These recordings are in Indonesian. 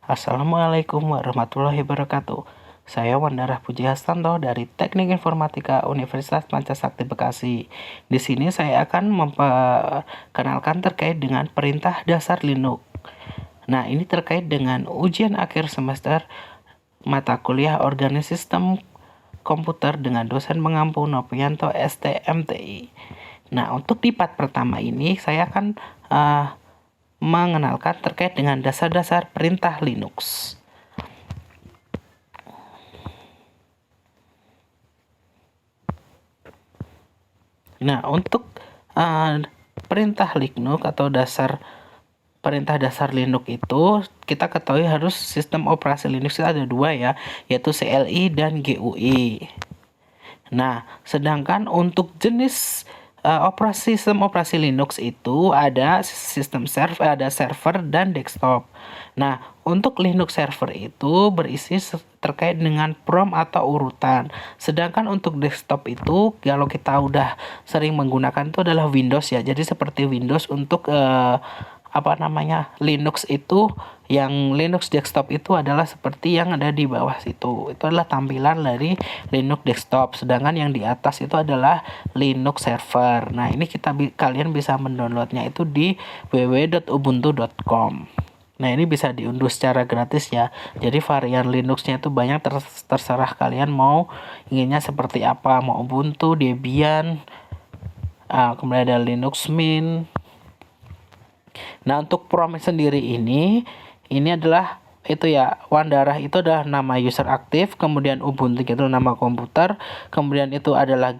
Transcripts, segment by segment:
Assalamualaikum warahmatullahi wabarakatuh. Saya Wandara Puji Hastanto dari Teknik Informatika Universitas Pancasakti Bekasi. Di sini saya akan memperkenalkan terkait dengan perintah dasar Linux. Nah, ini terkait dengan ujian akhir semester mata kuliah Organisasi Sistem Komputer dengan dosen pengampu Nopianto STMTI. Nah, untuk di part pertama ini saya akan mengenalkan terkait dengan dasar-dasar perintah Linux. Nah, untuk perintah Linux atau perintah dasar Linux itu kita ketahui harus sistem operasi Linux itu ada dua ya, yaitu CLI dan GUI. Nah, sedangkan untuk jenis sistem operasi Linux itu ada server dan desktop. Nah, untuk Linux server itu berisi terkait dengan prompt atau urutan. Sedangkan untuk desktop itu kalau kita udah sering menggunakan itu adalah Windows ya. Jadi seperti Windows untuk Linux itu, yang Linux desktop itu adalah seperti yang ada di bawah situ. Itu adalah tampilan dari Linux desktop. Sedangkan yang di atas itu adalah Linux server. Nah, ini kalian bisa mendownloadnya itu di www.ubuntu.com. Nah, ini bisa diunduh secara gratis ya. Jadi varian Linuxnya itu banyak, terserah kalian mau inginnya seperti apa. Mau Ubuntu, Debian, kemudian ada Linux Mint. Nah, untuk prompt sendiri ini adalah itu ya, Wandara itu adalah nama user aktif, kemudian Ubuntu itu nama komputer, kemudian itu adalah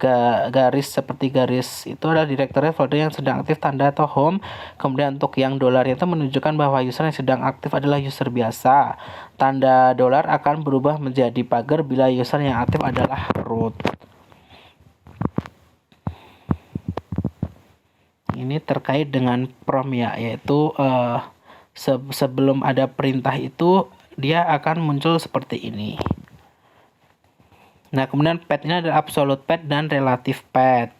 garis seperti garis itu adalah directory folder yang sedang aktif tanda atau home, kemudian untuk yang dolar itu menunjukkan bahwa user yang sedang aktif adalah user biasa. Tanda dolar akan berubah menjadi pagar bila user yang aktif adalah root. Ini terkait dengan prompt ya, yaitu sebelum ada perintah itu dia akan muncul seperti ini. Nah, kemudian path ini ada absolute path dan relative path.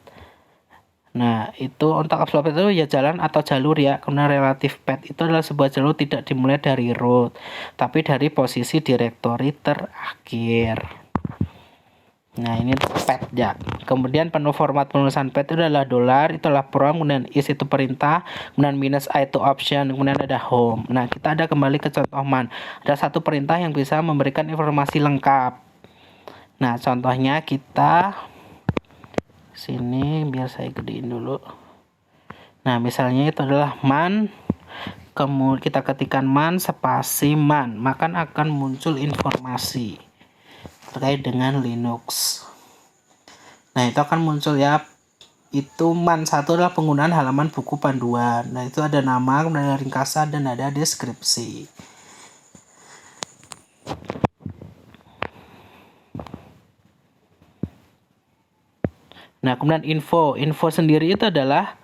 Nah, itu untuk absolute path itu ya jalan atau jalur ya. Kemudian relative path itu adalah sebuah jalur tidak dimulai dari root, tapi dari posisi directory terakhir. Nah, ini path ya. Kemudian format penulisan path itu adalah dolar, itu adalah prompt, kemudian is itu perintah, kemudian minus I itu option, kemudian ada home. Nah, kita ada kembali ke contoh man. Ada satu perintah yang bisa memberikan informasi lengkap. Nah, contohnya kita sini biar saya gedein dulu. Nah, misalnya itu adalah man, kemudian kita ketikkan man spasi man, maka akan muncul informasi terkait dengan Linux. Nah, itu akan muncul ya. Itu man 1 adalah penggunaan halaman buku panduan. Nah, itu ada nama, kemudian ada ringkasan, dan ada deskripsi. Nah, kemudian info sendiri itu adalah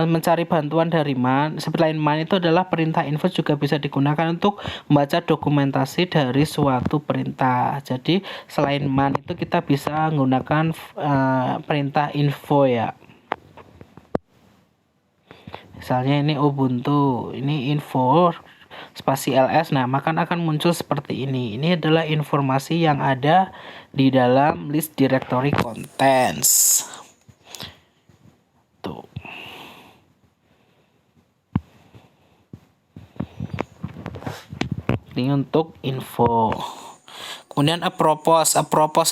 mencari bantuan dari man. Selain man itu adalah perintah info juga bisa digunakan untuk membaca dokumentasi dari suatu perintah. Jadi selain man itu kita bisa menggunakan perintah info ya. Misalnya ini Ubuntu, ini info spasi ls. Nah, maka akan muncul seperti ini. Ini adalah informasi yang ada di dalam list directory contents. Tuh. Ini untuk info. Kemudian apropos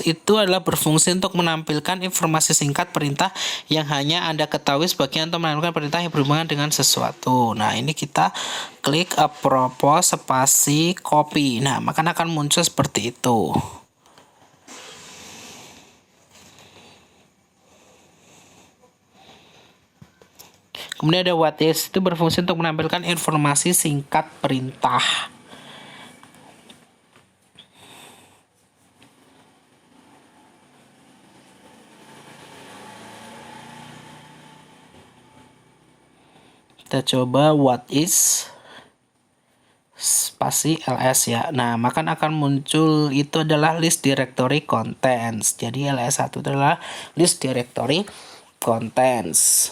itu adalah berfungsi untuk menampilkan informasi singkat perintah yang hanya Anda ketahui sebagian untuk menampilkan perintah yang berhubungan dengan sesuatu. Nah, ini kita klik apropos spasi copy. Nah, maka akan muncul seperti itu. Kemudian ada what is, itu berfungsi untuk menampilkan informasi singkat perintah. Kita coba what is spasi ls ya. Nah, maka akan muncul itu adalah list directory contents. Jadi ls1 adalah list directory contents.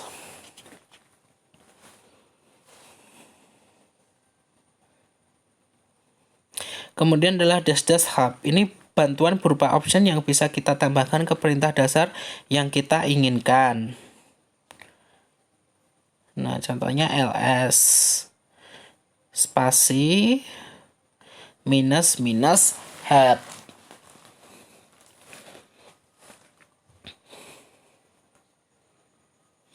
Kemudian adalah dash hub. Ini bantuan berupa option yang bisa kita tambahkan ke perintah dasar yang kita inginkan. Nah, contohnya ls spasi minus head.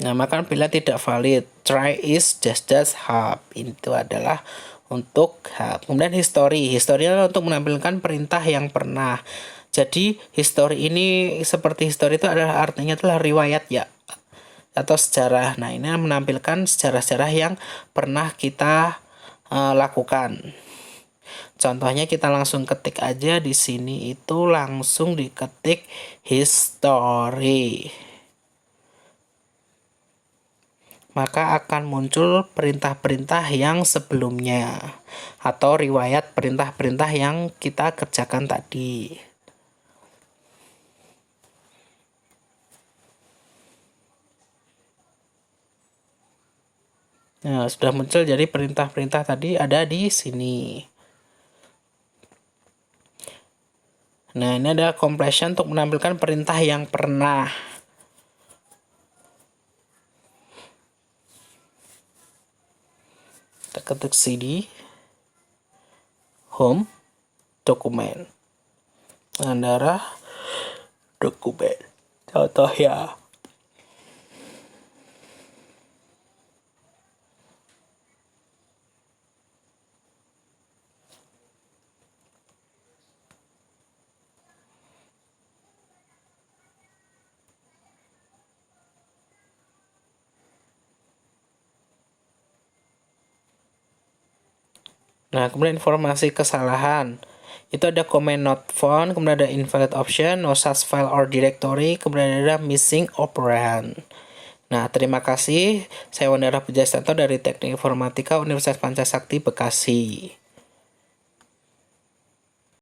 Nah, maka bila tidak valid, try is dash hub. Itu adalah untuk hub. Kemudian history. History adalah untuk menampilkan perintah yang pernah. Jadi, history ini seperti history itu adalah artinya adalah riwayat ya atau sejarah. Nah, ini menampilkan sejarah-sejarah yang pernah kita lakukan. Contohnya kita langsung ketik aja di sini, itu langsung diketik history. Maka akan muncul perintah-perintah yang sebelumnya atau riwayat perintah-perintah yang kita kerjakan tadi. Nah, sudah muncul, jadi perintah-perintah tadi ada di sini. Nah, ini ada completion untuk menampilkan perintah yang pernah. Kita ketik cd home dokumen pengendara dokumen, contoh ya. Nah, kemudian informasi kesalahan. Itu ada comment not found, kemudian ada invalid option, no such file or directory, kemudian ada missing operand. Nah, terima kasih. Saya Wandara Pujastanto dari Teknik Informatika Universitas Pancasakti Bekasi.